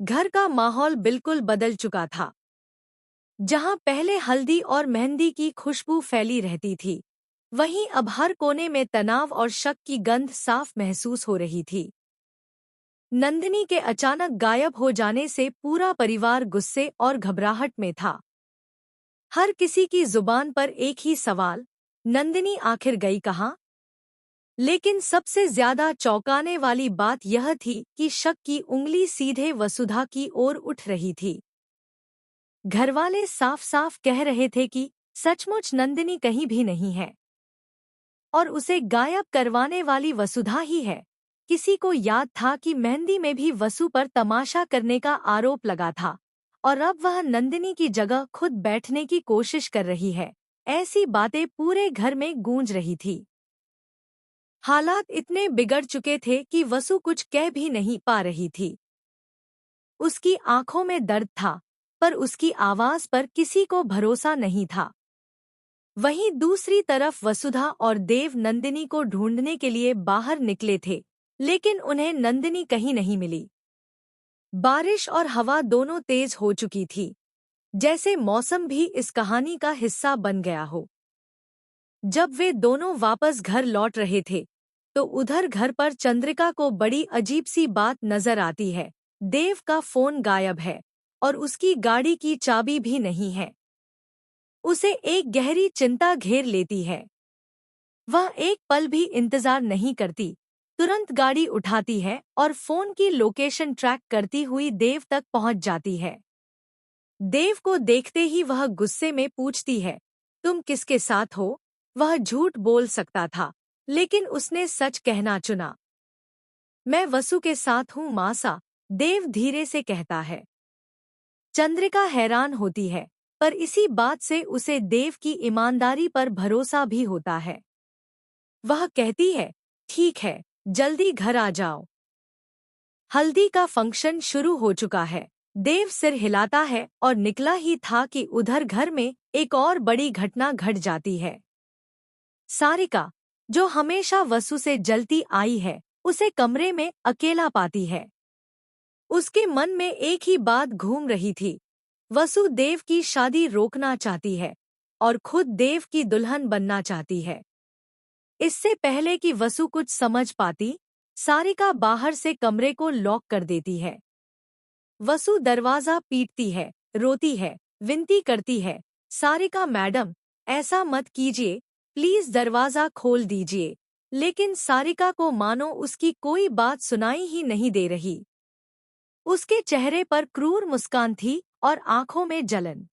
घर का माहौल बिल्कुल बदल चुका था। जहां पहले हल्दी और मेहंदी की खुशबू फैली रहती थी, वहीं अब हर कोने में तनाव और शक की गंध साफ महसूस हो रही थी। नंदिनी के अचानक गायब हो जाने से पूरा परिवार गुस्से और घबराहट में था। हर किसी की जुबान पर एक ही सवाल, नंदिनी आखिर गई कहाँ? लेकिन सबसे ज्यादा चौंकाने वाली बात यह थी कि शक की उंगली सीधे वसुधा की ओर उठ रही थी। घरवाले साफ साफ कह रहे थे कि सचमुच नंदिनी कहीं भी नहीं है और उसे गायब करवाने वाली वसुधा ही है। किसी को याद था कि मेहंदी में भी वसु पर तमाशा करने का आरोप लगा था और अब वह नंदिनी की जगह खुद बैठने की कोशिश कर रही है। ऐसी बातें पूरे घर में गूंज रही थी। हालात इतने बिगड़ चुके थे कि वसु कुछ कह भी नहीं पा रही थी। उसकी आंखों में दर्द था, पर उसकी आवाज पर किसी को भरोसा नहीं था। वहीं दूसरी तरफ वसुधा और देव नंदिनी को ढूंढने के लिए बाहर निकले थे, लेकिन उन्हें नंदिनी कहीं नहीं मिली। बारिश और हवा दोनों तेज हो चुकी थी, जैसे मौसम भी इस कहानी का हिस्सा बन गया हो। जब वे दोनों वापस घर लौट रहे थे, तो उधर घर पर चंद्रिका को बड़ी अजीब सी बात नजर आती है। देव का फोन गायब है और उसकी गाड़ी की चाबी भी नहीं है। उसे एक गहरी चिंता घेर लेती है। वह एक पल भी इंतजार नहीं करती, तुरंत गाड़ी उठाती है और फोन की लोकेशन ट्रैक करती हुई देव तक पहुंच जाती है। देव को देखते ही वह गुस्से में पूछती है, तुम किसके साथ हो? वह झूठ बोल सकता था, लेकिन उसने सच कहना चुना। मैं वसु के साथ हूँ मासा, देव धीरे से कहता है। चंद्रिका हैरान होती है, पर इसी बात से उसे देव की ईमानदारी पर भरोसा भी होता है। वह कहती है, ठीक है, जल्दी घर आ जाओ। हल्दी का फंक्शन शुरू हो चुका है। देव सिर हिलाता है और निकला ही था कि उधर घर में एक और बड़ी घटना घट जाती है। सारिका, जो हमेशा वसु से जलती आई है, उसे कमरे में अकेला पाती है। उसके मन में एक ही बात घूम रही थी। वसु देव की शादी रोकना चाहती है और खुद देव की दुल्हन बनना चाहती है। इससे पहले कि वसु कुछ समझ पाती, सारिका बाहर से कमरे को लॉक कर देती है। वसु दरवाजा पीटती है, रोती है, विनती करती है, सारिका मैडम, ऐसा मत कीजिए, प्लीज दरवाजा खोल दीजिए। लेकिन सारिका को मानो उसकी कोई बात सुनाई ही नहीं दे रही। उसके चेहरे पर क्रूर मुस्कान थी और आंखों में जलन।